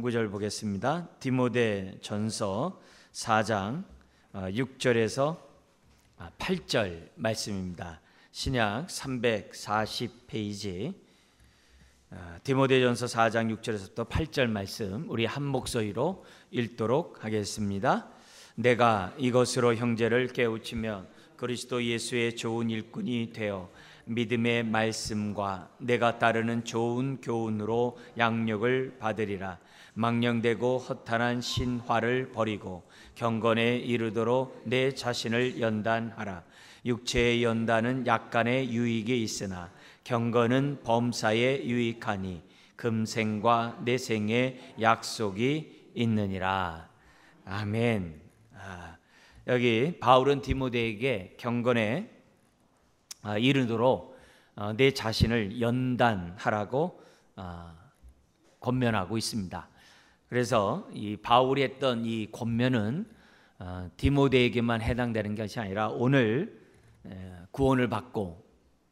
구절 보겠습니다. 디모데 전서 4장 6절에서 8절 말씀입니다. 신약 340페이지 디모데 전서 4장 6절에서부터 8절 말씀 우리 한 목소리로 읽도록 하겠습니다. 내가 이것으로 형제를 깨우치면 그리스도 예수의 좋은 일꾼이 되어 믿음의 말씀과 내가 따르는 좋은 교훈으로 양육을 받으리라. 망령되고 허탄한 신화를 버리고 경건에 이르도록 내 자신을 연단하라. 육체의 연단은 약간의 유익이 있으나 경건은 범사에 유익하니 금생과 내생의 약속이 있느니라. 아멘. 여기 바울은 디모데에게 경건에 이르도록 내 자신을 연단하라고 권면하고 있습니다. 그래서 이 바울이 했던 이 권면은 디모데에게만 해당되는 것이 아니라 오늘 구원을 받고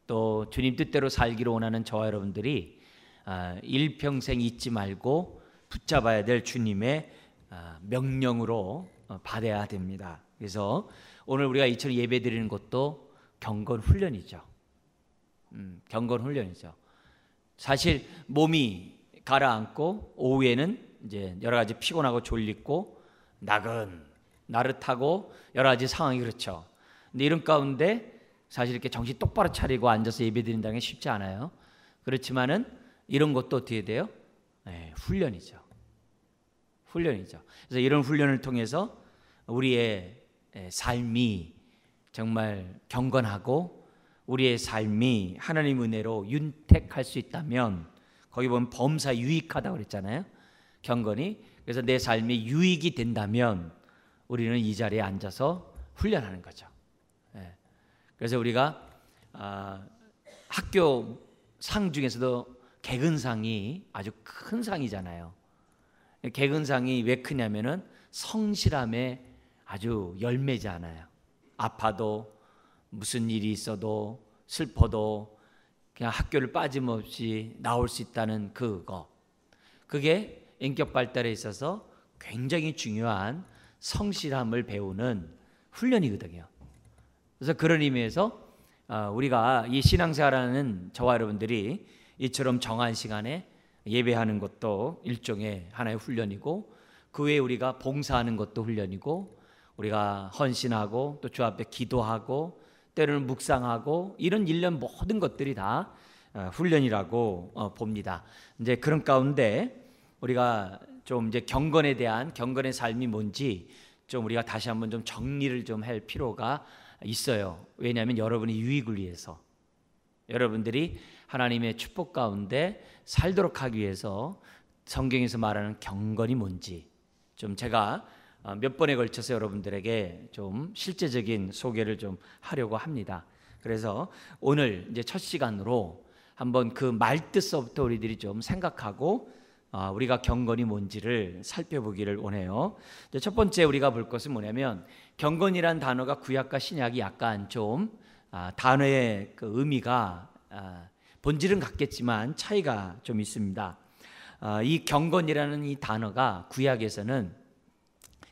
또 주님 뜻대로 살기를 원하는 저와 여러분들이 일평생 잊지 말고 붙잡아야 될 주님의 명령으로 받아야 됩니다. 그래서 오늘 우리가 이처럼 예배 드리는 것도 경건 훈련이죠. 경건 훈련이죠. 사실 몸이 가라앉고 오후에는 이제 여러 가지 피곤하고 졸리고 나긋나릇하고 여러 가지 상황이 그렇죠. 근데 이런 가운데 사실 이렇게 정신 똑바로 차리고 앉아서 예배 드린다는 게 쉽지 않아요. 그렇지만은 이런 것도 어떻게 돼요? 훈련이죠. 훈련이죠. 그래서 이런 훈련을 통해서 우리의 삶이 정말 경건하고 우리의 삶이 하나님 은혜로 윤택할 수 있다면 거기 보면 범사 유익하다고 그랬잖아요. 경건이. 그래서 내 삶이 유익이 된다면 우리는 이 자리에 앉아서 훈련하는 거죠. 그래서 우리가 학교 상 중에서도 개근상이 아주 큰 상이잖아요. 개근상이 왜 크냐면은 성실함의 아주 열매잖아요. 아파도 무슨 일이 있어도 슬퍼도 그냥 학교를 빠짐없이 나올 수 있다는 그게 인격 발달에 있어서 굉장히 중요한 성실함을 배우는 훈련이거든요. 그래서 그런 의미에서 우리가 이 신앙생활하는 저와 여러분들이 이처럼 정한 시간에 예배하는 것도 일종의 하나의 훈련이고 그 외에 우리가 봉사하는 것도 훈련이고 우리가 헌신하고 또 주 앞에 기도하고 때로는 묵상하고 이런 일련 모든 것들이 다 훈련이라고 봅니다. 이제 그런 가운데 우리가 좀 이제 경건에 대한 경건의 삶이 뭔지 좀 우리가 다시 한번 좀 정리를 좀 할 필요가 있어요. 왜냐하면 여러분의 유익을 위해서 여러분들이 하나님의 축복 가운데 살도록 하기 위해서 성경에서 말하는 경건이 뭔지 좀 제가 몇 번에 걸쳐서 여러분들에게 좀 실제적인 소개를 좀 하려고 합니다. 그래서 오늘 이제 첫 시간으로 한번 그 말뜻서부터 우리들이 좀 생각하고 우리가 경건이 뭔지를 살펴보기를 원해요. 첫 번째 우리가 볼 것은 뭐냐면 경건이란 단어가 구약과 신약이 약간 좀 단어의 그 의미가 본질은 같겠지만 차이가 좀 있습니다. 이 경건이라는 이 단어가 구약에서는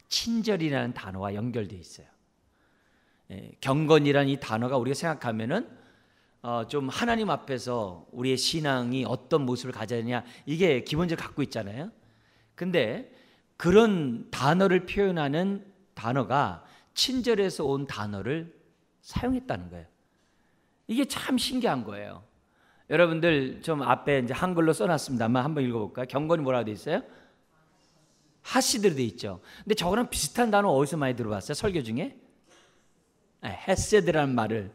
친절이라는 단어와 연결되어 있어요. 경건이라는 이 단어가 우리가 생각하면은 좀 하나님 앞에서 우리의 신앙이 어떤 모습을 가져야 하느냐 이게 기본적으로 갖고 있잖아요. 근데 그런 단어를 표현하는 단어가 친절에서 온 단어를 사용했다는 거예요. 이게 참 신기한 거예요. 여러분들 좀 앞에 이제 한글로 써놨습니다만 한번 읽어볼까요? 경건이 뭐라고 돼 있어요? 하시드로 돼 있죠. 근데 저거랑 비슷한 단어 어디서 많이 들어봤어요? 설교 중에? 헤세드라는 말을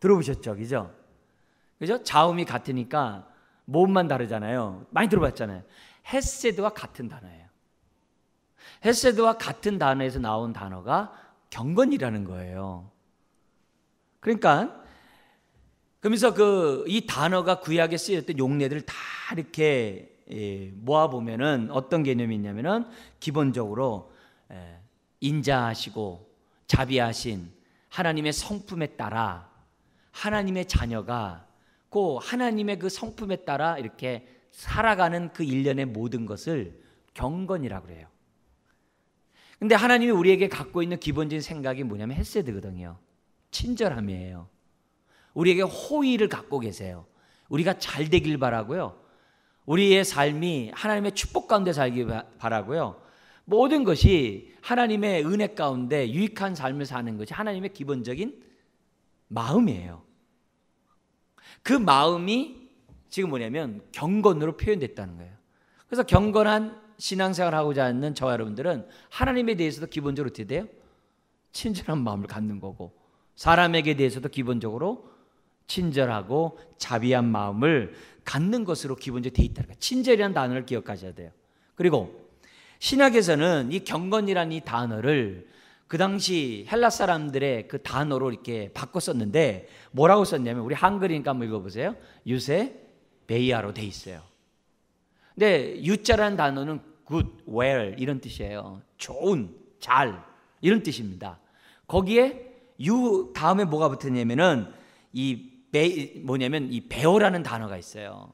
들어보셨죠? 그죠? 그죠? 자음이 같으니까 모음만 다르잖아요. 많이 들어봤잖아요. 헤세드와 같은 단어예요. 헤세드와 같은 단어에서 나온 단어가 경건이라는 거예요. 그러니까 그러면서 이 단어가 구약에 쓰였던 용례들을 다 이렇게 모아 보면은 어떤 개념이 있냐면은 기본적으로 인자하시고 자비하신 하나님의 성품에 따라 하나님의 자녀가 그 하나님의 그 성품에 따라 이렇게 살아가는 그 일련의 모든 것을 경건이라고 그래요. 근데 하나님이 우리에게 갖고 있는 기본적인 생각이 뭐냐면 헤세드거든요. 친절함이에요. 우리에게 호의를 갖고 계세요. 우리가 잘 되길 바라고요. 우리의 삶이 하나님의 축복 가운데 살길 바라고요. 모든 것이 하나님의 은혜 가운데 유익한 삶을 사는 것이 하나님의 기본적인 마음이에요. 그 마음이 지금 뭐냐면 경건으로 표현됐다는 거예요. 그래서 경건한 신앙생활을 하고자 하는 저와 여러분들은 하나님에 대해서도 기본적으로 어떻게 돼요? 친절한 마음을 갖는 거고, 사람에게 대해서도 기본적으로 친절하고 자비한 마음을 갖는 것으로 기본적으로 돼 있다는 거예요. 친절이라는 단어를 기억하셔야 돼요. 그리고 신약에서는 이 경건이라는 이 단어를 그 당시 헬라 사람들의 그 단어로 이렇게 바꿔 썼는데 뭐라고 썼냐면, 우리 한글이니까 한번 읽어보세요. 유세 베이아로 돼 있어요. 근데 유자라는 단어는 good, well 이런 뜻이에요. 좋은, 잘 이런 뜻입니다. 거기에 유 다음에 뭐가 붙었냐면은 이 배오라는 단어가 있어요.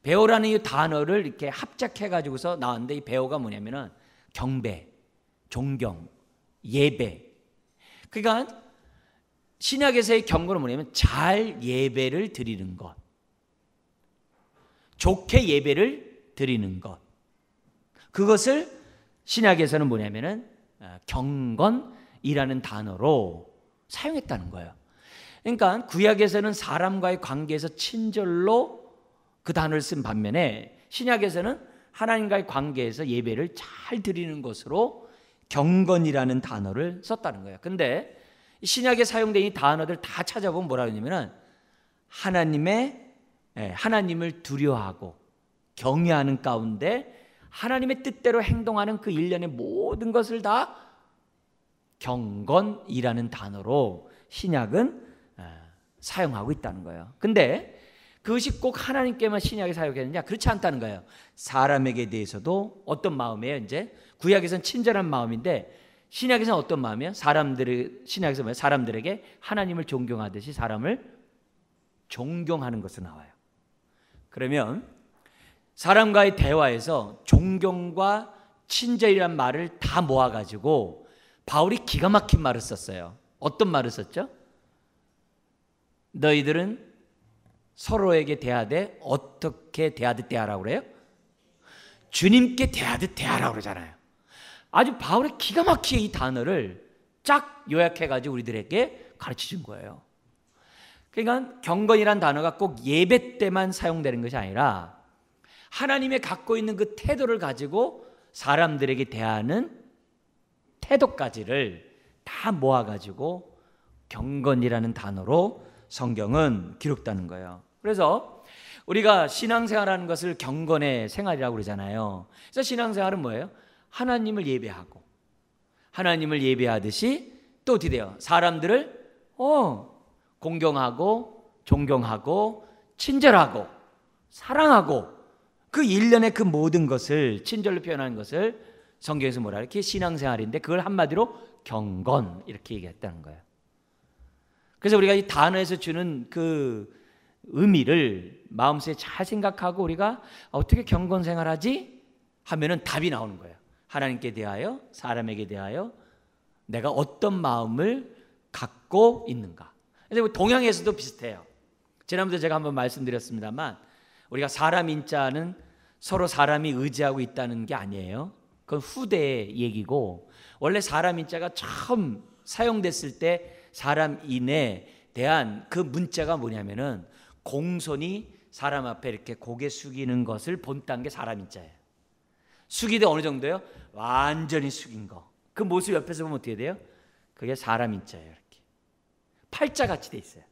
배오라는 이 단어를 이렇게 합작해 가지고서 나왔는데, 이 배오가 뭐냐면은 경배, 존경, 예배. 그러니까 신약에서의 경건은 뭐냐면 잘 예배를 드리는 것, 좋게 예배를 드리는 것. 그것을 신약에서는 뭐냐면은 경건이라는 단어로 사용했다는 거예요. 그러니까 구약에서는 사람과의 관계에서 친절로 그 단어를 쓴 반면에 신약에서는 하나님과의 관계에서 예배를 잘 드리는 것으로 경건이라는 단어를 썼다는 거예요. 근데 신약에 사용된 이 단어들 다 찾아보면 뭐라고 하냐면은 하나님을 두려워하고 경외하는 가운데 하나님의 뜻대로 행동하는 그 일련의 모든 것을 다 경건이라는 단어로 신약은 사용하고 있다는 거예요. 근데 그것이 꼭 하나님께만 신약에 사용했느냐? 그렇지 않다는 거예요. 사람에게 대해서도 어떤 마음이에요? 이제 구약에서는 친절한 마음인데 신약에서는 어떤 마음이에요? 신약에서 뭐예요? 사람들에게 하나님을 존경하듯이 사람을 존경하는 것으로 나와요. 그러면 사람과의 대화에서 존경과 친절이란 말을 다 모아가지고 바울이 기가 막힌 말을 썼어요. 어떤 말을 썼죠? 너희들은 서로에게 대하되 어떻게 대하듯 대하라고 그래요? 주님께 대하듯 대하라고 그러잖아요. 아주 바울의 기가 막히게 이 단어를 쫙 요약해가지고 우리들에게 가르쳐준 거예요. 그러니까 경건이란 단어가 꼭 예배 때만 사용되는 것이 아니라 하나님의 갖고 있는 그 태도를 가지고 사람들에게 대하는 태도까지를 다 모아가지고 경건이라는 단어로 성경은 기록되는 거예요. 그래서 우리가 신앙생활하는 것을 경건의 생활이라고 그러잖아요. 그래서 신앙생활은 뭐예요? 하나님을 예배하고, 하나님을 예배하듯이 또 어떻게 돼요? 사람들을 공경하고 존경하고 친절하고 사랑하고, 그 일련의 그 모든 것을 친절로 표현하는 것을 성경에서 뭐라 이렇게 신앙생활인데, 그걸 한마디로 경건 이렇게 얘기했다는 거예요. 그래서 우리가 이 단어에서 주는 그 의미를 마음속에 잘 생각하고 우리가 어떻게 경건 생활하지? 하면은 답이 나오는 거예요. 하나님께 대하여, 사람에게 대하여 내가 어떤 마음을 갖고 있는가. 그래서 동양에서도 비슷해요. 지난번에 제가 한번 말씀드렸습니다만, 우리가 사람 인자는 서로 사람이 의지하고 있다는 게 아니에요. 그건 후대의 얘기고, 원래 사람 인자가 처음 사용됐을 때 사람인에 대한 그 문자가 뭐냐면은 공손히 사람 앞에 이렇게 고개 숙이는 것을 본딴 게 사람 인자예요. 숙이되 어느 정도요? 완전히 숙인 거. 그 모습 옆에서 보면 어떻게 돼요? 그게 사람 인자예요. 이렇게 팔자같이 돼 있어요.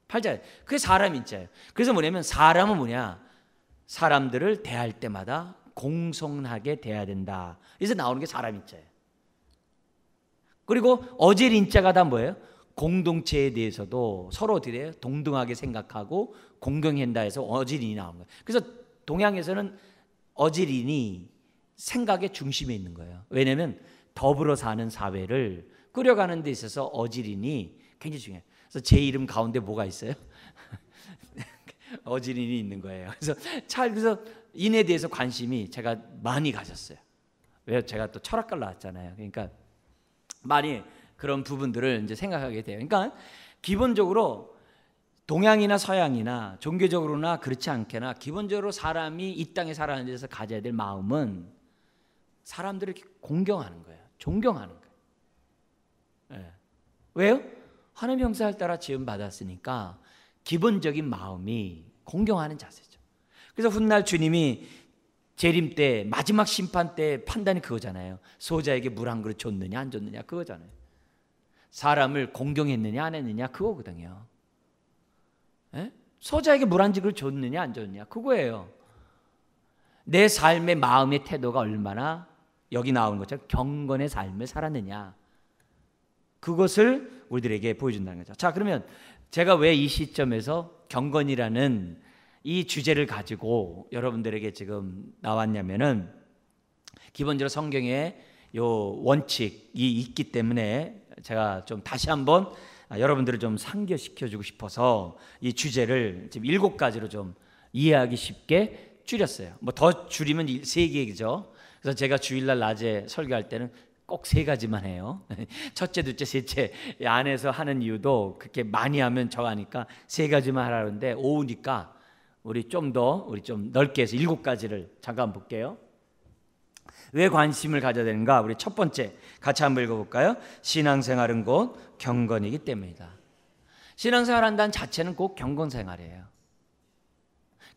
팔자. 그게 사람 인자예요. 그래서 뭐냐면 사람은 뭐냐? 사람들을 대할 때마다 공손하게 대해야 된다. 그래서 나오는 게 사람 인자예요. 그리고 어질 인자가 다 뭐예요? 공동체에 대해서도 서로 어떻게 돼요? 동등하게 생각하고 공경한다 해서 어질인이 나오는 거예요. 그래서 동양에서는 어질인이 생각의 중심에 있는 거예요. 왜냐하면 더불어 사는 사회를 꾸려가는 데 있어서 어질인이 굉장히 중요해요. 그래서 제 이름 가운데 뭐가 있어요? 어지린이 있는 거예요. 그래서 인에 대해서 관심이 제가 많이 가졌어요. 왜요? 제가 또 철학과를 나왔잖아요. 그러니까 많이 그런 부분들을 이제 생각하게 돼요. 그러니까 기본적으로 동양이나 서양이나 종교적으로나 그렇지 않게나 기본적으로 사람이 이 땅에 살아가는 데서 가져야 될 마음은 사람들을 이렇게 공경하는 거예요. 존경하는 거예요. 네. 왜요? 하나님 형상을 따라 지음 받았으니까 기본적인 마음이 공경하는 자세죠. 그래서 훗날 주님이 재림 때 마지막 심판 때 판단이 그거잖아요. 소자에게 물 한 그릇 줬느냐 안 줬느냐 그거잖아요. 사람을 공경했느냐 안 했느냐 그거거든요. 에? 소자에게 물 한 그릇 줬느냐 안 줬느냐 그거예요. 내 삶의 마음의 태도가 얼마나 여기 나오는 것처럼 경건의 삶을 살았느냐 그것을 우리들에게 보여준다는 거죠. 자, 그러면 제가 왜 이 시점에서 경건이라는 이 주제를 가지고 여러분들에게 지금 나왔냐면은 기본적으로 성경에 요 원칙이 있기 때문에 제가 좀 다시 한번 여러분들을 좀 상기시켜 주고 싶어서 이 주제를 지금 7가지로 좀 이해하기 쉽게 줄였어요. 뭐 더 줄이면 3개죠. 그래서 제가 주일날 낮에 설교할 때는 꼭 3가지만 해요. 첫째, 둘째, 셋째 안에서 하는 이유도 그렇게 많이 하면 저하니까 3가지만 하라는데 오후니까 우리 좀 넓게 해서 7가지를 잠깐 볼게요. 왜 관심을 가져야 되는가? 우리 첫 번째 같이 한번 읽어볼까요? 신앙생활은 곧 경건이기 때문이다. 신앙생활 한다는 자체는 꼭 경건생활이에요.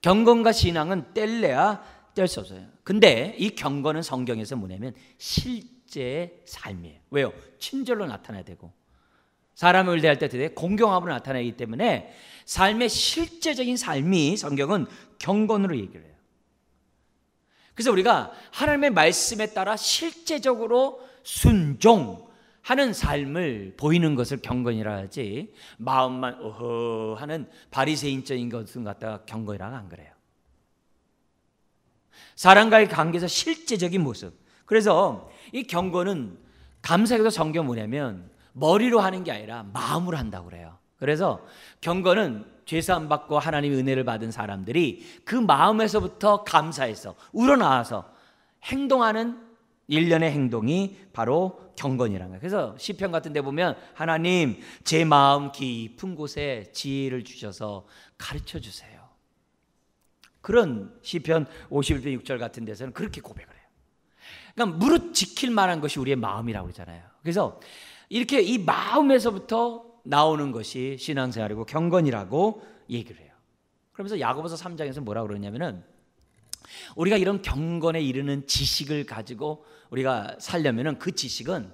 경건과 신앙은 뗄래야 뗄 수 없어요. 근데 이 경건은 성경에서 뭐냐면 실제의 삶이에요. 왜요? 친절로 나타나야 되고 사람을 의대할 때 되게 공경함으로 나타나기 때문에 삶의 실제적인 삶이 성경은 경건으로 얘기를 해요. 그래서 우리가 하나님의 말씀에 따라 실제적으로 순종하는 삶을 보이는 것을 경건이라 하지 마음만 어허 하는 바리새인적인 것을 갖다가 경건이라고 안 그래요. 사람과의 관계에서 실제적인 모습. 그래서 이 경건은 감사하게도 성경 뭐냐면 머리로 하는 게 아니라 마음으로 한다고 그래요. 그래서 경건은 죄사함 받고 하나님의 은혜를 받은 사람들이 그 마음에서부터 감사해서 우러나와서 행동하는 일련의 행동이 바로 경건이라는 거예요. 그래서 시편 같은 데 보면 하나님 제 마음 깊은 곳에 지혜를 주셔서 가르쳐 주세요. 그런 시편 51편 6절 같은 데서는 그렇게 고백을 해요. 그러니까 무릇 지킬 만한 것이 우리의 마음이라고 그러잖아요. 그래서 이렇게 이 마음에서부터 나오는 것이 신앙생활이고 경건이라고 얘기를 해요. 그러면서 야고보서 3장에서 뭐라고 그러냐면은 우리가 이런 경건에 이르는 지식을 가지고 우리가 살려면은 그 지식은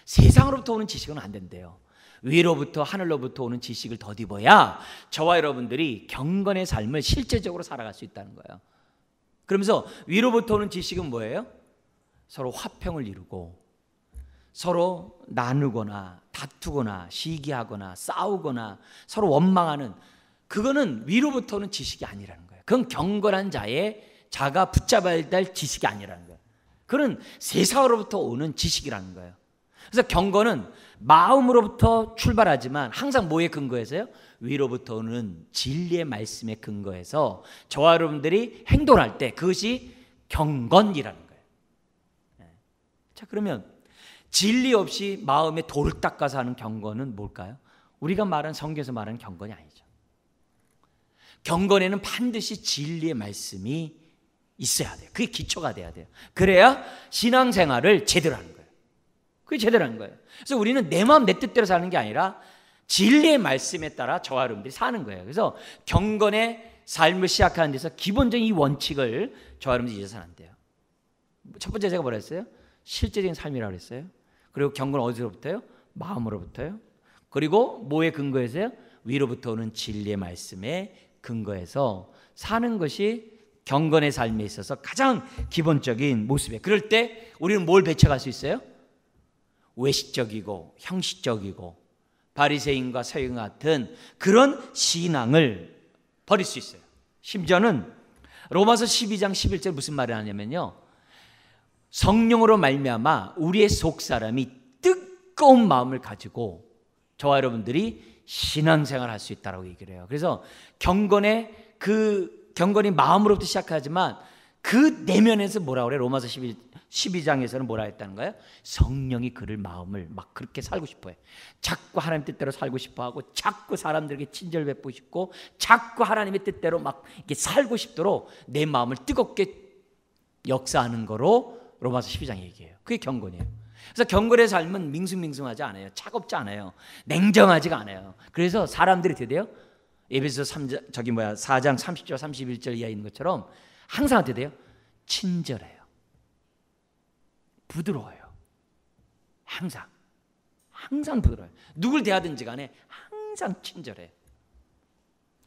세상으로부터 오는 지식은 안 된대요. 위로부터 하늘로부터 오는 지식을 덧입어야 저와 여러분들이 경건의 삶을 실제적으로 살아갈 수 있다는 거예요. 그러면서 위로부터 오는 지식은 뭐예요? 서로 화평을 이루고 서로 나누거나 다투거나 시기하거나 싸우거나 서로 원망하는 그거는 위로부터 오는 지식이 아니라는 거예요. 그건 경건한 자가 붙잡아야 될 지식이 아니라는 거예요. 그건 세상으로부터 오는 지식이라는 거예요. 그래서 경건은 마음으로부터 출발하지만 항상 뭐에 근거해서요? 위로부터 오는 진리의 말씀에 근거해서 저와 여러분들이 행동할 때 그것이 경건이라는 거예요. 자, 그러면 진리 없이 마음에 돌을 닦아서 하는 경건은 뭘까요? 우리가 말하는 성경에서 말하는 경건이 아니죠. 경건에는 반드시 진리의 말씀이 있어야 돼요. 그게 기초가 돼야 돼요. 그래야 신앙생활을 제대로 하는 거예요. 그게 제대로 하는 거예요. 그래서 우리는 내 마음 내 뜻대로 사는 게 아니라 진리의 말씀에 따라 저와 여러분들이 사는 거예요. 그래서 경건의 삶을 시작하는 데서 기본적인 이 원칙을 저와 여러분들이 잊어서는 안 돼요. 첫 번째 제가 뭐라 했어요? 실제적인 삶이라고 그랬어요. 그리고 경건은 어디로부터요? 마음으로부터요. 그리고 뭐에 근거해서요? 위로부터 오는 진리의 말씀에 근거해서 사는 것이 경건의 삶에 있어서 가장 기본적인 모습이에요. 그럴 때 우리는 뭘 배척할 수 있어요? 외식적이고 형식적이고 바리새인과 서기관 같은 그런 신앙을 버릴 수 있어요. 심지어는 로마서 12장 11절 무슨 말을 하냐면요, 성령으로 말미암아 우리의 속사람이 뜨거운 마음을 가지고 저와 여러분들이 신앙생활을 할 수 있다고 얘기를 해요. 그래서 경건의 그 경건이 마음으로부터 시작하지만 그 내면에서 뭐라 그래? 로마서 12장에서는 뭐라 했다는 거예요? 성령이 그를 마음을 막 그렇게 살고 싶어해. 자꾸 하나님 뜻대로 살고 싶어하고, 자꾸 사람들에게 친절 베푸고 싶고, 자꾸 하나님의 뜻대로 막 이렇게 살고 싶도록 내 마음을 뜨겁게 역사하는 거로 로마서 12장 얘기해요. 그게 경건이에요. 그래서 경건의 삶은 밍숭밍숭하지 않아요. 차갑지 않아요. 냉정하지가 않아요. 그래서 사람들이 어떻게 돼요? 에베소 4장 30절 31절 이하에 있는 것처럼 항상 어떻게 돼요? 친절해요. 부드러워요. 항상 부드러워요. 누굴 대하든지 간에 항상 친절해요.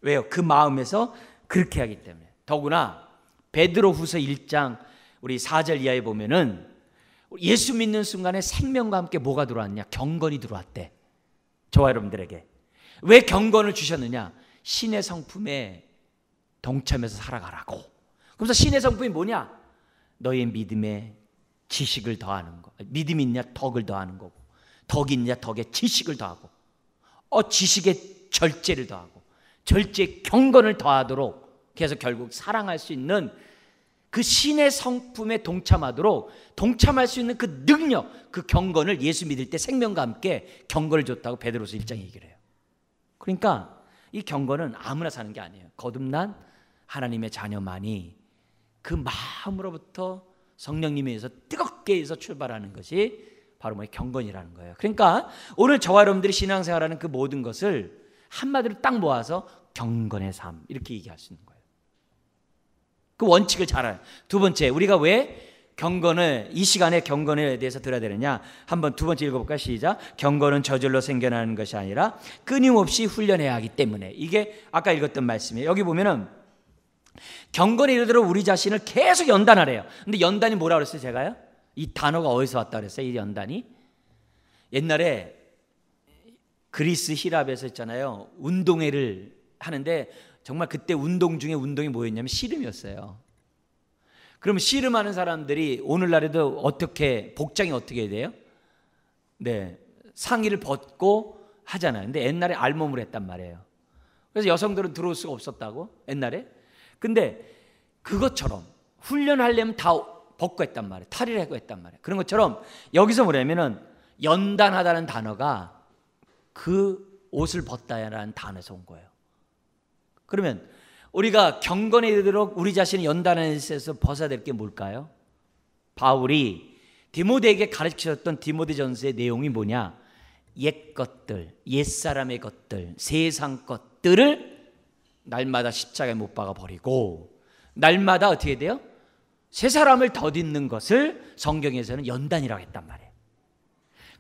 왜요? 그 마음에서 그렇게 하기 때문에. 더구나 베드로후서 1장 우리 4절 이하에 보면은 예수 믿는 순간에 생명과 함께 뭐가 들어왔냐? 경건이 들어왔대. 저와 여러분들에게. 왜 경건을 주셨느냐? 신의 성품에 동참해서 살아가라고. 그래서 신의 성품이 뭐냐? 너의 믿음에 지식을 더하는 거. 믿음이 있냐? 덕을 더하는 거고. 덕이 있냐? 덕에 지식을 더하고. 지식에 절제를 더하고. 절제에 경건을 더하도록. 그래서 결국 사랑할 수 있는 그 신의 성품에 동참할 수 있는 그 능력, 그 경건을 예수 믿을 때 생명과 함께 경건을 줬다고 베드로서 1장에 얘기를 해요. 그러니까 이 경건은 아무나 사는 게 아니에요. 거듭난 하나님의 자녀만이 그 마음으로부터 성령님에 의해서 뜨겁게 해서 출발하는 것이 바로 뭐예요? 경건이라는 거예요. 그러니까 오늘 저와 여러분들이 신앙생활하는 그 모든 것을 한마디로 딱 모아서 경건의 삶 이렇게 얘기할 수 있는 거예요. 그 원칙을 잘 알아요. 두 번째, 우리가 왜 경건을 이 시간에 경건에 대해서 들어야 되느냐? 한번 두 번째 읽어볼까요? 시작. 경건은 저절로 생겨나는 것이 아니라 끊임없이 훈련해야 하기 때문에. 이게 아까 읽었던 말씀이에요. 여기 보면은 경건에 이르도록 우리 자신을 계속 연단하래요. 근데 연단이 뭐라 그랬어요? 제가요? 이 단어가 어디서 왔다 그랬어요? 이 연단이 옛날에 그리스 히랍에서 있잖아요. 운동회를 하는데 정말 그때 운동 중에 운동이 뭐였냐면 씨름이었어요. 그러면 씨름하는 사람들이 오늘날에도 어떻게 복장이 어떻게 돼요? 네, 상의를 벗고 하잖아요. 근데 옛날에 알몸을 했단 말이에요. 그래서 여성들은 들어올 수가 없었다고 옛날에. 근데 그것처럼 훈련하려면 다 벗고 했단 말이에요. 탈의를 하고 했단 말이에요. 그런 것처럼 여기서 뭐냐면은 연단하다는 단어가 그 옷을 벗다라는 단어에서 온 거예요. 그러면 우리가 경건에 이르도록 우리 자신을 연단에서 벗어야 될 게 뭘까요? 바울이 디모데에게 가르치셨던 디모데전서의 내용이 뭐냐? 옛 것들, 옛사람의 것들, 세상 것들을 날마다 십자가에 못 박아 버리고 날마다 어떻게 돼요? 새 사람을 덧입는 것을 성경에서는 연단이라고 했단 말이에요.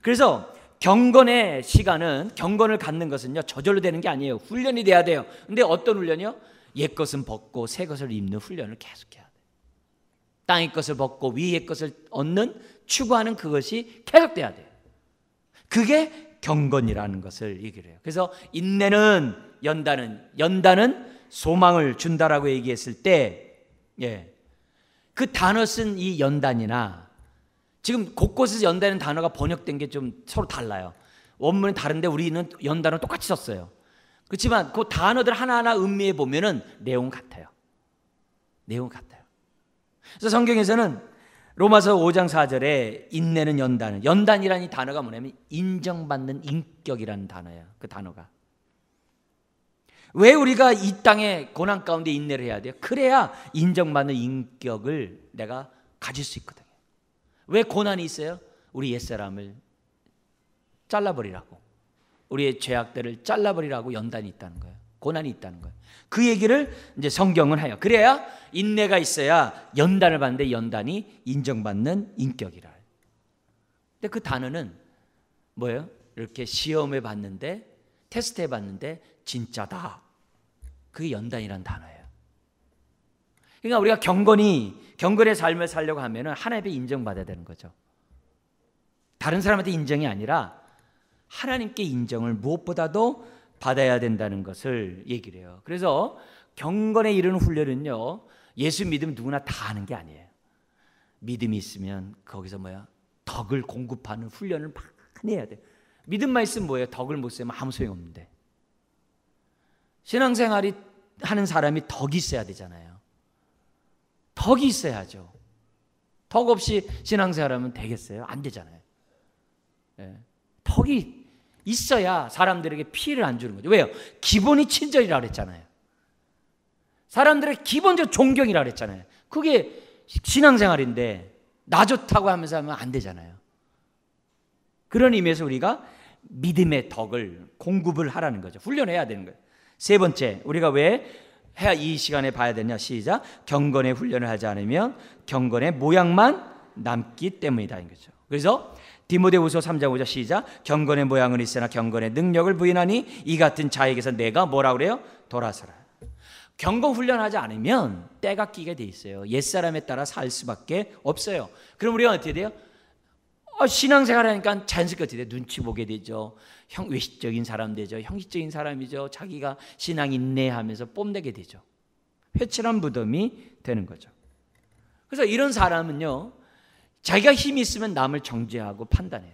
그래서 경건의 시간은, 경건을 갖는 것은요 저절로 되는 게 아니에요. 훈련이 돼야 돼요. 근데 어떤 훈련이요? 옛 것은 벗고 새 것을 입는 훈련을 계속해야 돼요. 땅의 것을 벗고 위의 것을 얻는, 추구하는 그것이 계속돼야 돼요. 그게 경건이라는 것을 얘기를 해요. 그래서 인내는, 연단은 소망을 준다라고 얘기했을 때, 그 단어 쓴 이 연단이나 지금 곳곳에서 연단이라는 단어가 번역된 게 좀 서로 달라요. 원문은 다른데 우리는 연단을 똑같이 썼어요. 그렇지만 그 단어들 하나하나 음미해 보면은 내용은 같아요. 그래서 성경에서는 로마서 5장 4절에 인내는 연단이라는 이 단어가 뭐냐면 인정받는 인격이라는 단어예요. 그 단어가. 왜 우리가 이 땅의 고난 가운데 인내를 해야 돼요? 그래야 인정받는 인격을 내가 가질 수 있거든요. 왜 고난이 있어요? 우리 옛사람을 잘라버리라고, 우리의 죄악들을 잘라버리라고 연단이 있다는 거예요. 고난이 있다는 거예요. 그 얘기를 이제 성경은 해요. 그래야 인내가 있어야 연단을 받는데 연단이 인정받는 인격이라. 근데 그 단어는 뭐예요? 이렇게 시험해 봤는데, 테스트해 봤는데 진짜다. 그게 연단이란 단어예요. 그러니까 우리가 경건의 삶을 살려고 하면은 하나님께 인정받아야 되는 거죠. 다른 사람한테 인정이 아니라 하나님께 인정을 무엇보다도 받아야 된다는 것을 얘기를 해요. 그래서 경건에 이르는 훈련은요, 예수 믿으면 누구나 다 하는 게 아니에요. 믿음이 있으면 거기서 덕을 공급하는 훈련을 많이 해야 돼요. 믿음만 있으면 뭐예요? 덕을 못 쓰면 아무 소용없는데. 신앙생활이 하는 사람이 덕이 있어야 되잖아요. 덕이 있어야죠. 덕 없이 신앙생활하면 되겠어요? 안 되잖아요. 예. 덕이 있어야 사람들에게 피해를 안 주는 거죠. 왜요? 기본이 친절이라고 그랬잖아요. 사람들의 기본적 존경이라고 그랬잖아요. 그게 신앙생활인데 나 좋다고 하면서 하면 안 되잖아요. 그런 의미에서 우리가 믿음의 덕을 공급을 하라는 거죠. 훈련해야 되는 거예요. 세 번째, 우리가 왜 해야 이 시간에 봐야 되냐? 시작. 경건의 훈련을 하지 않으면 경건의 모양만 남기 때문이다 인 거죠. 그래서 디모데후서 3장 5절 시작. 경건의 모양은 있으나 경건의 능력을 부인하니 이 같은 자에게서 내가 뭐라고 그래요? 돌아서라. 경건 훈련하지 않으면 때가 끼게 돼 있어요. 옛사람에 따라 살 수밖에 없어요. 그럼 우리가 어떻게 돼요? 신앙생활 하니까 자연스럽게 어떻게 돼요? 눈치 보게 되죠. 외식적인 사람 되죠. 형식적인 사람이죠. 자기가 신앙 있네 하면서 뽐내게 되죠. 회칠한 무덤이 되는 거죠. 그래서 이런 사람은요, 자기가 힘이 있으면 남을 정죄하고 판단해요.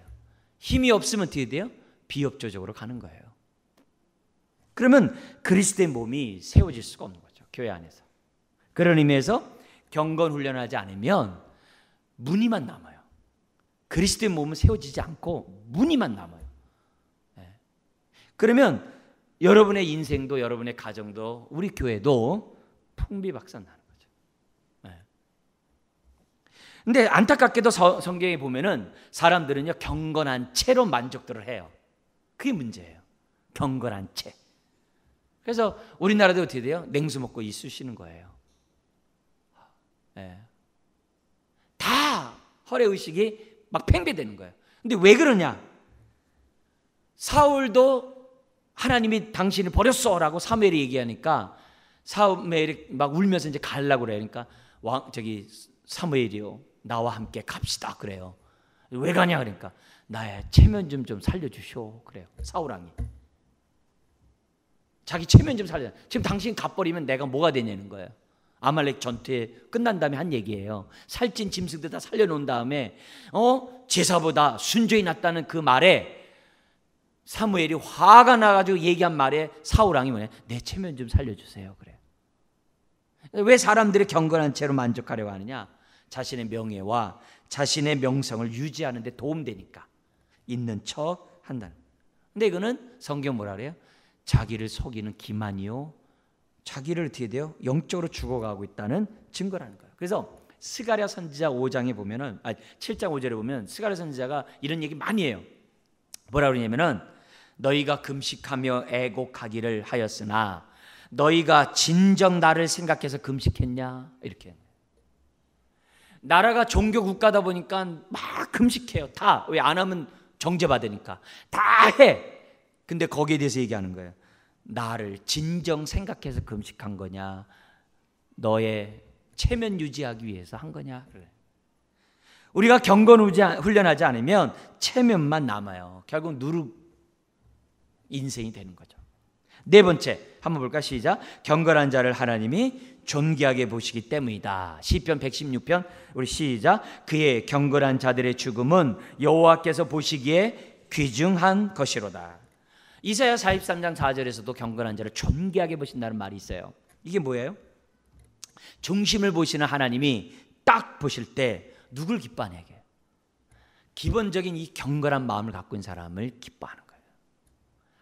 힘이 없으면 어떻게 돼요? 비협조적으로 가는 거예요. 그러면 그리스도의 몸이 세워질 수가 없는 거죠. 교회 안에서. 그런 의미에서 경건 훈련하지 않으면 무늬만 남아요. 그리스도의 몸은 세워지지 않고 무늬만 남아요. 그러면 여러분의 인생도 여러분의 가정도 우리 교회도 풍비박산나는 거죠. 근데 안타깝게도 성경에 보면은 사람들은요, 경건한 채로 만족들을 해요. 그게 문제예요. 경건한 채. 그래서 우리나라도 어떻게 돼요? 냉수 먹고 이쑤 쉬는 거예요. 다 허례의식이 막 팽배되는 거예요. 근데 왜 그러냐? 사울도 하나님이 당신을 버렸어라고 사무엘이 얘기하니까 사무엘이 막 울면서 이제 가려고 그래요. 그러니까 사무엘이요, 나와 함께 갑시다 그래요. 왜 가냐 그러니까 나의 체면 좀 살려주시오 그래요. 사울왕이 자기 체면 좀 살려. 지금 당신 갚버리면 내가 뭐가 되냐는 거예요. 아말렉 전투에 끝난 다음에 한 얘기예요. 살찐 짐승들 다 살려놓은 다음에 제사보다 순종이 낫다는 그 말에 사무엘이 화가 나가지고 얘기한 말에 사울왕이 뭐냐? 내 체면 좀 살려주세요 그래요. 왜 사람들이 경건한 채로 만족하려고 하느냐? 자신의 명예와 자신의 명성을 유지하는 데 도움되니까 있는 척 한다는. 근데 이거는 성경 뭐라 그래요? 자기를 속이는 기만이요, 자기를 어떻게 돼요? 영적으로 죽어가고 있다는 증거라는 거예요. 그래서 스가랴 선지자 5장에 보면은 7장 5절에 보면 스가랴 선지자가 이런 얘기 많이 해요. 뭐라 그러냐면은 너희가 금식하며 애곡하기를 하였으나 너희가 진정 나를 생각해서 금식했냐? 이렇게. 나라가 종교 국가다 보니까 막 금식해요. 다. 왜 안 하면 정죄받으니까 다 해. 근데 거기에 대해서 얘기하는 거예요. 나를 진정 생각해서 금식한 거냐, 너의 체면 유지하기 위해서 한 거냐. 우리가 경건 훈련하지 않으면 체면만 남아요. 결국 누룩 인생이 되는 거죠. 네 번째, 한번 볼까? 시작. 경건한 자를 하나님이 존귀하게 보시기 때문이다. 시편 116편 우리 시작. 그의 경건한 자들의 죽음은 여호와께서 보시기에 귀중한 것이로다. 이사야 43장 4절에서도 경건한 자를 존귀하게 보신다는 말이 있어요. 이게 뭐예요? 중심을 보시는 하나님이 딱 보실 때 누굴 기뻐하냐? 기본적인 이 경건한 마음을 갖고 있는 사람을 기뻐하는 거예요.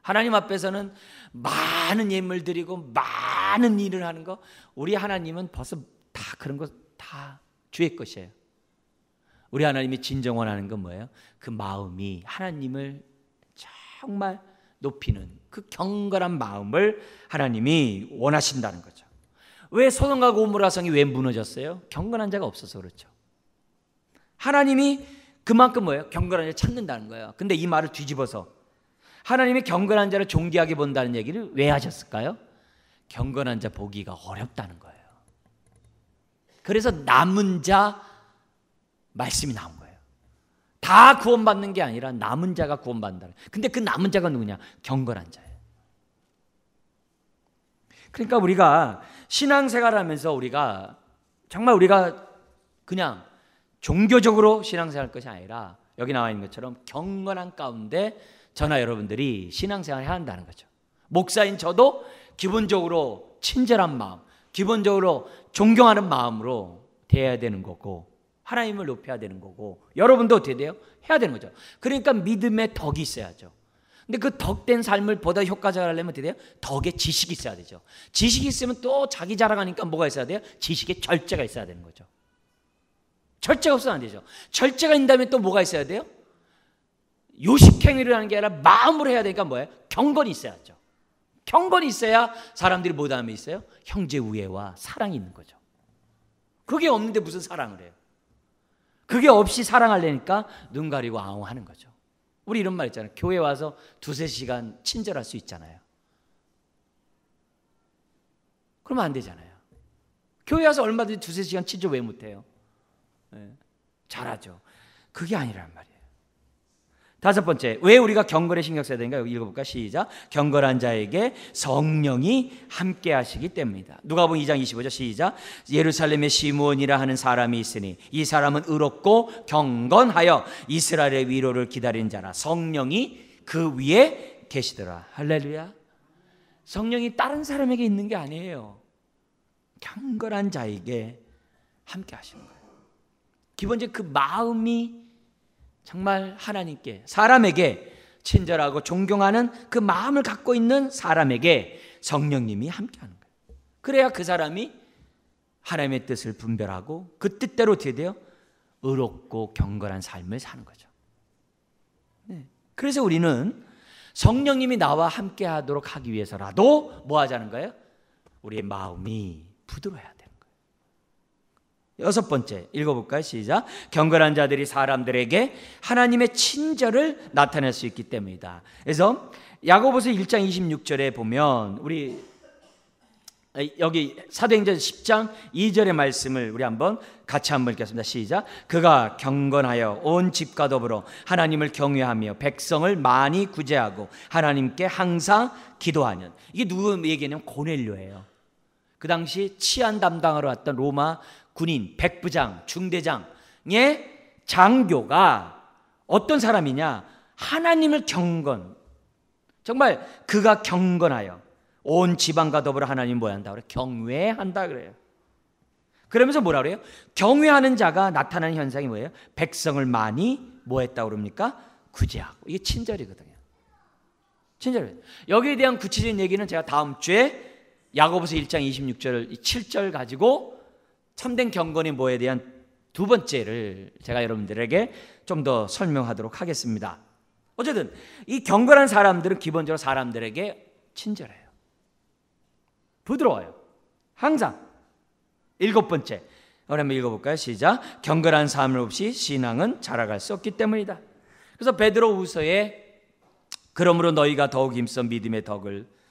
하나님 앞에서는 많은 예물 드리고 많은 일을 하는 거, 우리 하나님은 벌써 다 그런 거 다 주의 것이에요. 우리 하나님이 진정 원하는 건 뭐예요? 그 마음이 하나님을 정말 높이는 그 경건한 마음을 하나님이 원하신다는 거죠. 왜 소돔과 고모라 성이 왜 무너졌어요? 경건한 자가 없어서 그렇죠. 하나님이 그만큼 뭐예요? 경건한 자를 찾는다는 거예요. 근데 이 말을 뒤집어서 하나님이 경건한 자를 존귀하게 본다는 얘기를 왜 하셨을까요? 경건한 자 보기가 어렵다는 거예요. 그래서 남은 자 말씀이 나온 거예요. 다 구원받는 게 아니라 남은 자가 구원받는다. 근데 그 남은 자가 누구냐? 경건한 자예요. 그러니까 우리가 신앙생활하면서 우리가 정말 우리가 그냥 종교적으로 신앙생활할 것이 아니라 여기 나와 있는 것처럼 경건한 가운데 저나 여러분들이 신앙생활을 해야 한다는 거죠. 목사인 저도 기본적으로 친절한 마음, 기본적으로 존경하는 마음으로 대해야 되는 거고, 하나님을 높여야 되는 거고, 여러분도 어떻게 돼요? 해야 되는 거죠. 그러니까 믿음의 덕이 있어야죠. 근데 그 덕된 삶을 보다 효과적으로 하려면 어떻게 돼요? 덕에 지식이 있어야 되죠. 지식이 있으면 또 자기 자랑하니까 뭐가 있어야 돼요? 지식에 절제가 있어야 되는 거죠. 절제가 없으면 안 되죠. 절제가 있다면 또 뭐가 있어야 돼요? 요식행위를 하는 게 아니라 마음으로 해야 되니까 뭐예요? 경건이 있어야죠. 경건이 있어야 사람들이 뭐 다음에 있어요? 형제 우애와 사랑이 있는 거죠. 그게 없는데 무슨 사랑을 해요? 그게 없이 사랑하려니까 눈 가리고 아웅하는 거죠. 우리 이런 말 있잖아요. 교회 와서 2-3시간 친절할 수 있잖아요. 그러면 안 되잖아요. 교회 와서 얼마든지 2-3시간 친절 왜 못해요? 네, 잘하죠. 그게 아니란 말이에요. 5번째, 왜 우리가 경건에 신경 써야 되는가? 여기 읽어볼까? 시작. 경건한 자에게 성령이 함께 하시기 때문이다. 누가복음 2장 25절 시작. 예루살렘에 시므온이라 하는 사람이 있으니 이 사람은 의롭고 경건하여 이스라엘의 위로를 기다리는 자라. 성령이 그 위에 계시더라. 할렐루야. 성령이 다른 사람에게 있는 게 아니에요. 경건한 자에게 함께 하시는 거예요. 기본적으로 그 마음이 정말 하나님께, 사람에게 친절하고 존경하는 그 마음을 갖고 있는 사람에게 성령님이 함께하는 거예요. 그래야 그 사람이 하나님의 뜻을 분별하고 그 뜻대로 어떻게 돼요? 의롭고 경건한 삶을 사는 거죠. 네. 그래서 우리는 성령님이 나와 함께하도록 하기 위해서라도 뭐 하자는 거예요? 우리의 마음이 부드러워야 돼요. 6번째 읽어볼까요? 시작. 경건한 자들이 사람들에게 하나님의 친절을 나타낼 수 있기 때문이다. 그래서 야고보서 1장 26절에 보면 우리 여기 사도행전 10장 2절의 말씀을 우리 같이 한번 읽겠습니다. 시작. 그가 경건하여 온 집과 더불어 하나님을 경외하며 백성을 많이 구제하고 하나님께 항상 기도하는. 이게 누구 얘기냐면 고넬료예요. 그 당시 치안 담당하러 왔던 로마 군인, 백부장, 중대장의 장교가 어떤 사람이냐? 하나님을 정말 그가 경건하여 온 지방과 더불어 하나님 뭐 한다 그래요? 경외한다 그래요. 그러면서 뭐라 그래요? 경외하는 자가 나타나는 현상이 뭐예요? 백성을 많이 뭐 했다고 그럽니까? 구제하고. 이게 친절이거든요. 친절. 여기에 대한 구체적인 얘기는 제가 다음 주에 야고보서 1장 26절 7절 가지고 참된 경건이 뭐에 대한 2번째를 제가 여러분들에게 좀 더 설명하도록 하겠습니다. 어쨌든 이 경건한 사람들은 기본적으로 사람들에게 친절해요. 부드러워요. 항상. 7번째 우리 한번 읽어볼까요? 시작. 경건한 삶을 없이 신앙은 자라갈 수 없기 때문이다. 그래서 베드로후서에 그러므로 너희가 더욱 힘써 믿음의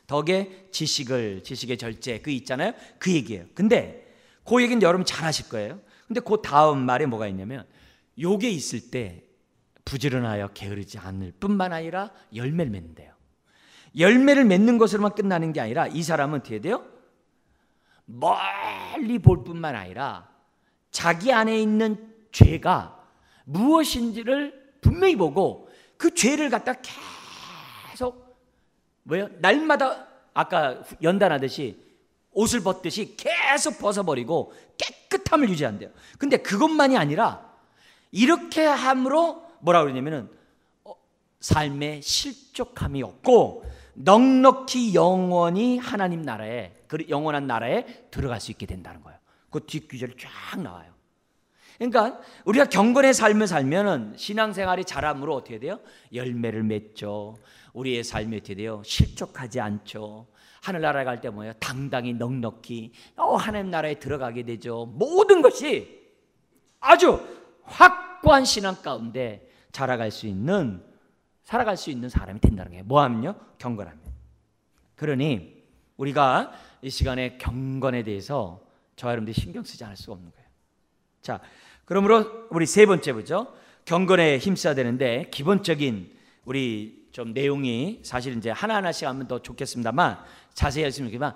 덕의 지식의 절제 그 있잖아요. 그 얘기예요. 근데 그 얘기는 여러분 잘 아실 거예요. 근데 그 다음 말에 뭐가 있냐면 요게 있을 때 부지런하여 게으르지 않을 뿐만 아니라 열매를 맺는데요. 열매를 맺는 것으로만 끝나는 게 아니라 이 사람은 어떻게 돼요? 멀리 볼 뿐만 아니라 자기 안에 있는 죄가 무엇인지를 분명히 보고 그 죄를 갖다 계속 날마다 아까 연단하듯이 옷을 벗듯이 계속 벗어버리고 깨끗함을 유지한대요. 근데 그것만이 아니라 이렇게 함으로 뭐라고 그러냐면은 삶에 실족함이 없고 넉넉히 영원히 하나님 나라에, 영원한 나라에 들어갈 수 있게 된다는 거예요. 그 뒷귀절이 쫙 나와요. 그러니까 우리가 경건의 삶을 살면은 신앙생활이 자람으로 어떻게 돼요? 열매를 맺죠. 우리의 삶이 어떻게 돼요? 실족하지 않죠. 하늘나라에 갈 때 뭐예요? 당당히 넉넉히 하나님 나라에 들어가게 되죠. 모든 것이 아주 확고한 신앙 가운데 살아갈 수 있는 사람이 된다는 거예요. 뭐하면요? 경건하면. 그러니 우리가 이 시간에 경건에 대해서 저와 여러분들이 신경 쓰지 않을 수가 없는 거예요. 자, 그러므로 우리 3번째 보죠. 경건에 힘써야 되는데 기본적인 우리 좀 내용이 사실 이제 하나하나씩 하면 더 좋겠습니다만 자세히 했으면 좋겠지만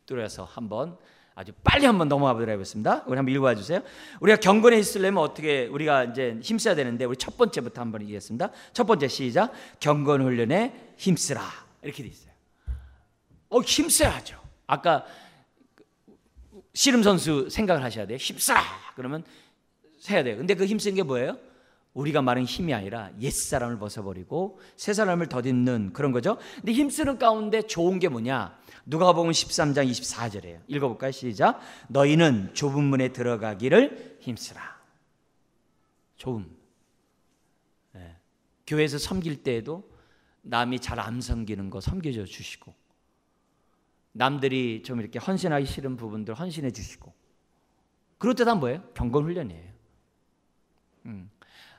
뭉뚱그려서 한번 아주 빨리 한번 넘어가 보도록 하겠습니다. 우리 한번 읽어봐 주세요. 우리가 경건에 있으려면 어떻게 우리가 이제 힘써야 되는데 우리 첫 번째부터 한번 읽겠습니다. 첫 번째 시작. 경건 훈련에 힘쓰라. 이렇게 돼 있어요. 힘써야죠. 아까 씨름 선수 생각을 하셔야 돼요. 힘써! 그러면 해야 돼요. 근데 그 힘쓰는 게 뭐예요? 우리가 말하는 힘이 아니라 옛사람을 벗어버리고 새 사람을 덧입는 그런 거죠. 근데 힘쓰는 가운데 좋은 게 뭐냐? 누가복음 13장 24절이에요. 읽어볼까요? 시작. 너희는 좁은 문에 들어가기를 힘쓰라. 좁은. 네. 교회에서 섬길 때에도 남이 잘 안 섬기는 거 섬겨줘 주시고, 남들이 좀 이렇게 헌신하기 싫은 부분들 헌신해 주시고, 그럴 때 다 뭐예요? 경건 훈련이에요.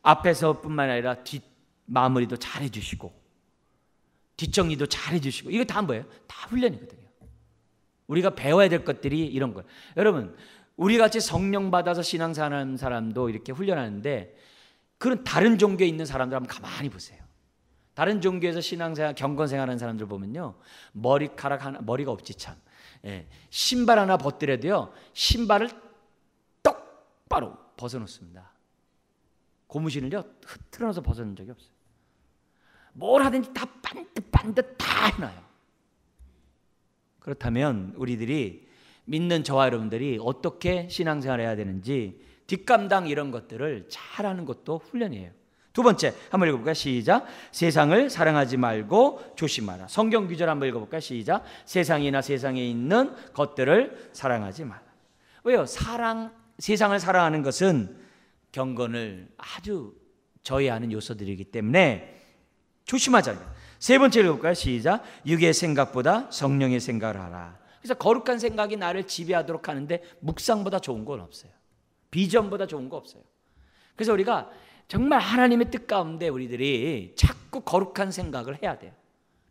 앞에서뿐만 아니라 뒷 마무리도 잘 해주시고, 뒷정리도 잘 해주시고, 이거 다 뭐예요? 다 훈련이거든요. 우리가 배워야 될 것들이 이런 거예요. 여러분, 우리 같이 성령 받아서 신앙생활하는 사람도 이렇게 훈련하는데, 그런 다른 종교에 있는 사람들 한번 가만히 보세요. 다른 종교에서 신앙생활, 경건생활하는 사람들 보면요, 머리카락 하나, 머리가 없지 참. 신발 하나 벗더라도요, 신발을 똑바로 벗어놓습니다. 고무신을요 틀어놔서 벗어놓은 적이 없어요. 뭘 하든지 다 반듯 다 해놔요. 그렇다면 우리들이 믿는 저와 여러분들이 어떻게 신앙생활을 해야 되는지 뒷감당 이런 것들을 잘하는 것도 훈련이에요. 두 번째 한번 읽어볼까요? 시작. 세상을 사랑하지 말고 조심하라. 성경 구절 한번 읽어볼까요? 시작. 세상이나 세상에 있는 것들을 사랑하지 마라. 왜요? 세상을 사랑하는 것은 경건을 아주 저해하는 요소들이기 때문에 조심하자고요. 세 번째 읽어볼까요? 시작. 육의 생각보다 성령의 생각을 하라. 그래서 거룩한 생각이 나를 지배하도록 하는데 묵상보다 좋은 건 없어요. 비전보다 좋은 거 없어요. 그래서 우리가 정말 하나님의 뜻 가운데 우리들이 자꾸 거룩한 생각을 해야 돼요.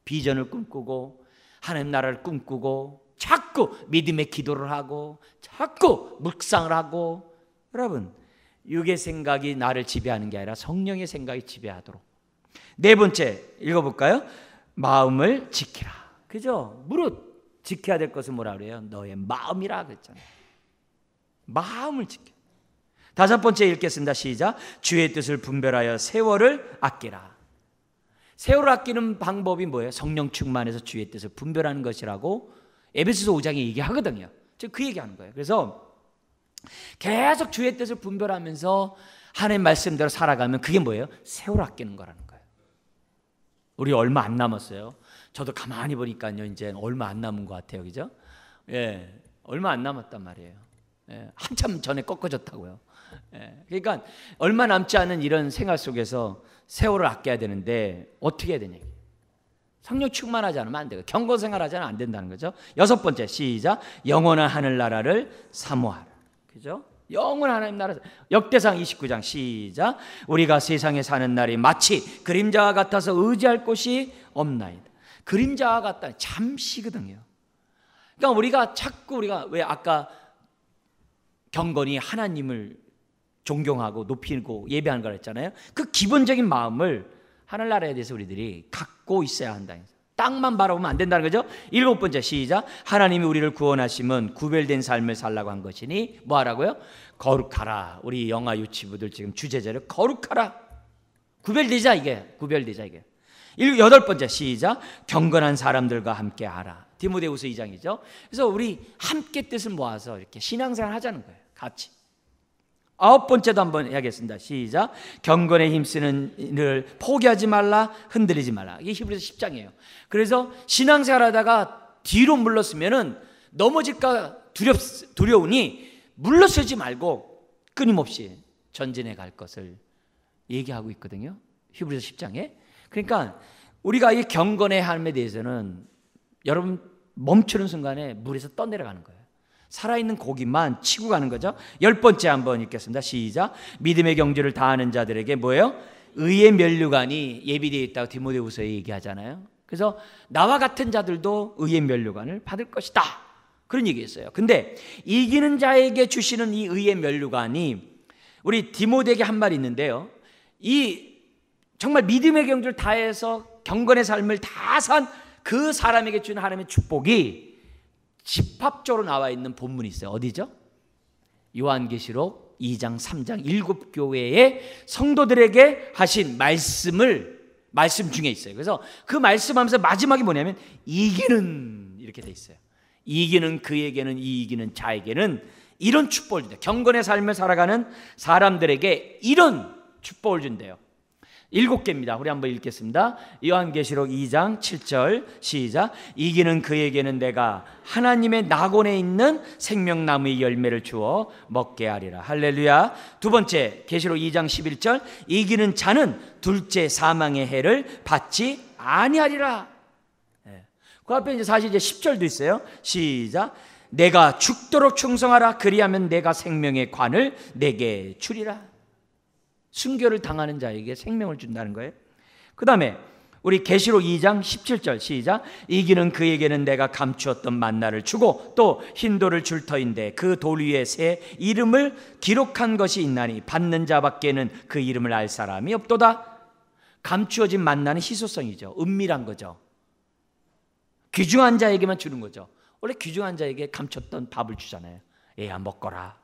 비전을 꿈꾸고 하나님 나라를 꿈꾸고 자꾸 믿음의 기도를 하고 자꾸 묵상을 하고, 여러분 육의 생각이 나를 지배하는 게 아니라 성령의 생각이 지배하도록. 네 번째 읽어볼까요? 마음을 지키라. 그죠? 무릇 지켜야 될 것은 뭐라 그래요? 너의 마음이라 그랬잖아요. 마음을 지켜. 다섯 번째 읽겠습니다. 시작. 주의 뜻을 분별하여 세월을 아끼라. 세월을 아끼는 방법이 뭐예요? 성령 충만해서 주의 뜻을 분별하는 것이라고 에베소서 5장에 얘기하거든요. 즉 그 얘기하는 거예요. 그래서 계속 주의 뜻을 분별하면서 하나님 말씀대로 살아가면 그게 뭐예요? 세월 아끼는 거라는 거예요. 우리 얼마 안 남았어요. 저도 가만히 보니까요, 이제 얼마 안 남은 것 같아요, 그죠? 얼마 안 남았단 말이에요. 한참 전에 꺾어졌다고요. 그러니까 얼마 남지 않은 이런 생활 속에서 세월을 아껴야 되는데 어떻게 해야 되냐? 성령 충만하지 않으면 안 돼요. 경건 생활하지 않으면 안 된다는 거죠. 여섯 번째 시작. 영원한 하늘나라를 사모하라. 그죠? 영원한 하나님 나라. 역대상 29장 시작. 우리가 세상에 사는 날이 마치 그림자와 같아서 의지할 곳이 없나이다. 그림자와 같다. 잠시거든요. 그러니까 우리가 자꾸 왜 아까 경건이 하나님을 존경하고 높이고 예배하는 걸 했잖아요. 그 기본적인 마음을 하늘나라에 대해서 우리들이 갖고 있어야 한다. 땅만 바라보면 안 된다는 거죠. 일곱 번째 시작. 하나님이 우리를 구원하심은 구별된 삶을 살라고 한 것이니 뭐 하라고요? 거룩하라. 우리 영아 유치부들 지금 주제제를 거룩하라. 구별되자 이게. 구별되자 이게. 여덟 번째 시작. 경건한 사람들과 함께 하라. 디모데후서 2장이죠. 그래서 우리 함께 뜻을 모아서 이렇게 신앙생활 하자는 거예요. 같이. 아홉 번째도 한번 해야겠습니다. 시작. 경건에 힘쓰는 일을 포기하지 말라, 흔들리지 말라. 이게 히브리서 10장이에요. 그래서 신앙생활 하다가 뒤로 물러서면은 넘어질까 두려우니 물러서지 말고 끊임없이 전진해 갈 것을 얘기하고 있거든요. 히브리서 10장에. 그러니까 우리가 이 경건의 삶에 대해서는 여러분 멈추는 순간에 물에서 떠내려가는 거예요. 살아있는 고기만 치고 가는 거죠. 열 번째 한번 읽겠습니다. 시작. 믿음의 경주를 다하는 자들에게 뭐예요? 의의 면류관이 예비되어 있다고 디모데후서에 얘기하잖아요. 그래서 나와 같은 자들도 의의 면류관을 받을 것이다. 그런 얘기했어요. 근데 이기는 자에게 주시는 이 의의 면류관이 우리 디모데에게 한 말이 있는데요. 이 정말 믿음의 경주를 다해서 경건의 삶을 다 산 그 사람에게 주는 하나님의 축복이 집합적으로 나와 있는 본문이 있어요. 어디죠? 요한계시록 2장 3장 7교회의 성도들에게 하신 말씀 중에 있어요. 그래서 그 말씀하면서 마지막이 뭐냐면 이기는 이렇게 돼 있어요. 이기는 그에게는, 이기는 자에게는 이런 축복을 준다. 경건의 삶을 살아가는 사람들에게 이런 축복을 준대요. 7개입니다. 우리 한번 읽겠습니다. 요한계시록 2장 7절 시작. 이기는 그에게는 내가 하나님의 낙원에 있는 생명나무의 열매를 주어 먹게 하리라. 할렐루야. 두 번째, 계시록 2장 11절. 이기는 자는 둘째 사망의 해를 받지 아니하리라. 그 앞에 이제 사실 이제 10절도 있어요. 시작. 내가 죽도록 충성하라. 그리하면 내가 생명의 관을 내게 주리라. 순교를 당하는 자에게 생명을 준다는 거예요. 그 다음에 우리 계시록 2장 17절 시작. 이기는 그에게는 내가 감추었던 만나를 주고 또 흰돌을 줄 터인데 그 돌 위에 새 이름을 기록한 것이 있나니 받는 자밖에는 그 이름을 알 사람이 없도다. 감추어진 만나는 희소성이죠. 은밀한 거죠. 귀중한 자에게만 주는 거죠. 원래 귀중한 자에게 감췄던 밥을 주잖아요. 얘야 먹거라.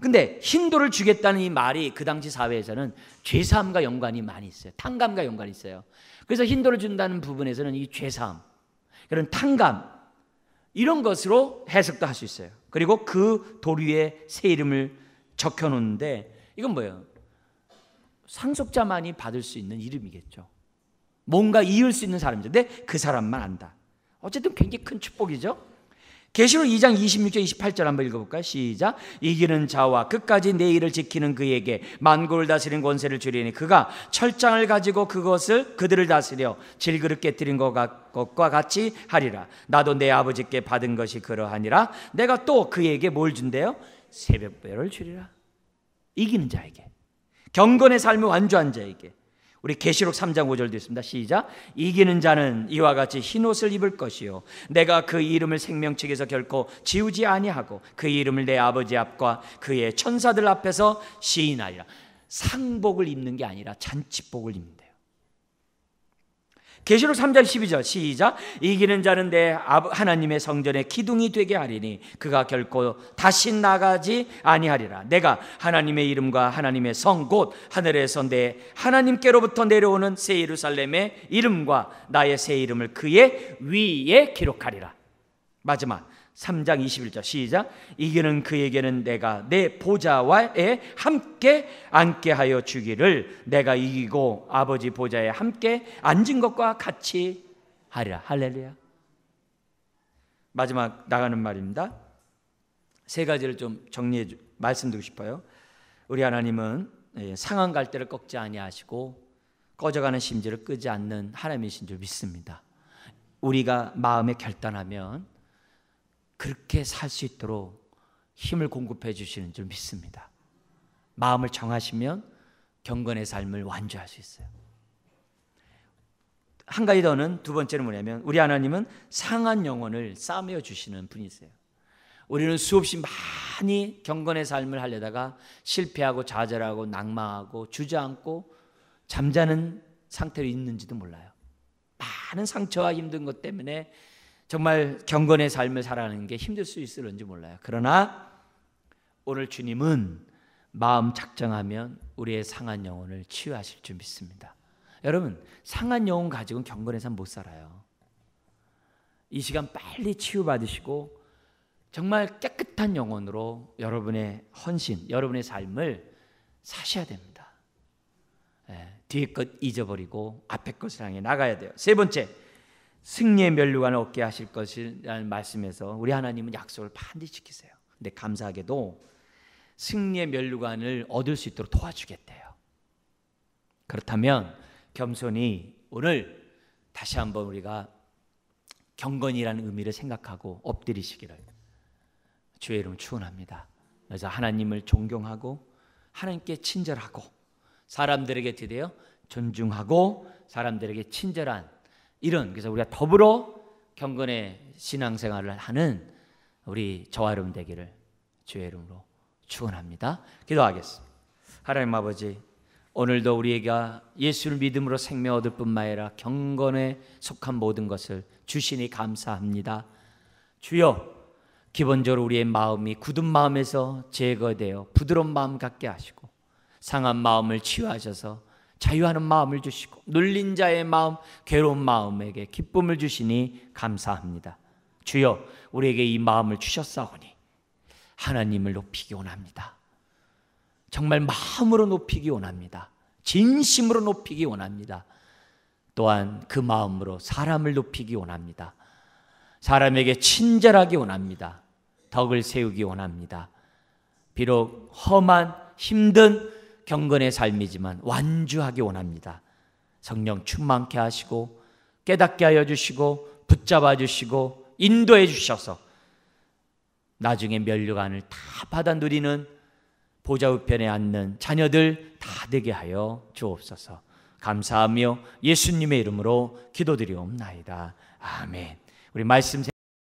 근데 흰돌을 주겠다는 이 말이 그 당시 사회에서는 죄사함과 연관이 많이 있어요. 탕감과 연관이 있어요. 그래서 흰돌을 준다는 부분에서는 이 죄사함, 그런 탕감, 이런 것으로 해석도 할 수 있어요. 그리고 그 돌 위에 새 이름을 적혀 놓는데 이건 뭐예요? 상속자만이 받을 수 있는 이름이겠죠. 뭔가 이을 수 있는 사람인데 그 사람만 안다. 어쨌든 굉장히 큰 축복이죠. 계시록 2장 26절 28절 한번 읽어볼까요? 시작. 이기는 자와 끝까지 내 일을 지키는 그에게 만국을 다스리는 권세를 주리니 그가 철장을 가지고 그들을 다스려 질그릇 깨뜨린 것과 같이 하리라. 나도 내 아버지께 받은 것이 그러하니라. 내가 또 그에게 뭘 준대요? 새벽별을 주리라. 이기는 자에게, 경건의 삶을 완주한 자에게. 우리 계시록 3장 5절도 있습니다. 시작. 이기는 자는 이와 같이 흰옷을 입을 것이요 내가 그 이름을 생명책에서 결코 지우지 아니하고 그 이름을 내 아버지 앞과 그의 천사들 앞에서 시인하리라. 상복을 입는 게 아니라 잔치복을 입는데요. 계시록 3장 12절 시작. 이기는 자는 내 하나님의 성전의 기둥이 되게 하리니 그가 결코 다시 나가지 아니하리라. 내가 하나님의 이름과 하나님의 성 곧 하늘에서 내 하나님께로부터 내려오는 새 예루살렘의 이름과 나의 새 이름을 그의 위에 기록하리라. 마지막 3장 21절 시작. 이기는 그에게는 내가 내 보좌와에 함께 앉게 하여 주기를 내가 이기고 아버지 보좌에 함께 앉은 것과 같이 하리라. 할렐루야. 마지막 나가는 말입니다. 세 가지를 좀 정리해 말씀드리고 싶어요. 우리 하나님은 상한 갈대를 꺾지 아니하시고 꺼져가는 심지를 끄지 않는 하나님이신 줄 믿습니다. 우리가 마음에 결단하면 그렇게 살 수 있도록 힘을 공급해 주시는 줄 믿습니다. 마음을 정하시면 경건의 삶을 완주할 수 있어요. 한 가지 더는, 두 번째는 뭐냐면 우리 하나님은 상한 영혼을 싸매어 주시는 분이세요. 우리는 수없이 많이 경건의 삶을 하려다가 실패하고 좌절하고 낙망하고 주저앉고 잠자는 상태로 있는지도 몰라요. 많은 상처와 힘든 것 때문에 정말 경건의 삶을 살아가는 게 힘들 수 있을런지 몰라요. 그러나 오늘 주님은 마음 작정하면 우리의 상한 영혼을 치유하실 줄 믿습니다. 여러분, 상한 영혼 가지고는 경건의 삶 못 살아요. 이 시간 빨리 치유받으시고 정말 깨끗한 영혼으로 여러분의 헌신, 여러분의 삶을 사셔야 됩니다. 뒤에 것 잊어버리고 앞에 것을 향해 나가야 돼요. 세 번째, 승리의 면류관을 얻게 하실 것이라는 말씀에서 우리 하나님은 약속을 반드시 지키세요. 근데 감사하게도 승리의 면류관을 얻을 수 있도록 도와주겠대요. 그렇다면 겸손히 오늘 다시 한번 우리가 경건이라는 의미를 생각하고 엎드리시기를 주의 이름 축원합니다. 그래서 하나님을 존경하고 하나님께 친절하고 사람들에게 드디어 존중하고 사람들에게 친절한 이런, 그래서 우리가 더불어 경건의 신앙생활을 하는 우리 저와 여러분 되기를 주의 이름으로 축원합니다. 기도하겠습니다. 하나님 아버지, 오늘도 우리가 예수를 믿음으로 생명 얻을 뿐만 아니라 경건에 속한 모든 것을 주시니 감사합니다. 주여, 기본적으로 우리의 마음이 굳은 마음에서 제거되어 부드러운 마음 갖게 하시고 상한 마음을 치유하셔서 자유하는 마음을 주시고 눌린 자의 마음, 괴로운 마음에게 기쁨을 주시니 감사합니다. 주여, 우리에게 이 마음을 주셨사오니 하나님을 높이기 원합니다. 정말 마음으로 높이기 원합니다. 진심으로 높이기 원합니다. 또한 그 마음으로 사람을 높이기 원합니다. 사람에게 친절하기 원합니다. 덕을 세우기 원합니다. 비록 험한 힘든 경건의 삶이지만 완주하기 원합니다. 성령 충만케 하시고 깨닫게 하여 주시고 붙잡아 주시고 인도해 주셔서 나중에 면류관을 다 받아 누리는 보좌 우편에 앉는 자녀들 다 되게 하여 주옵소서. 감사하며 예수님의 이름으로 기도드리옵나이다. 아멘. 우리 말씀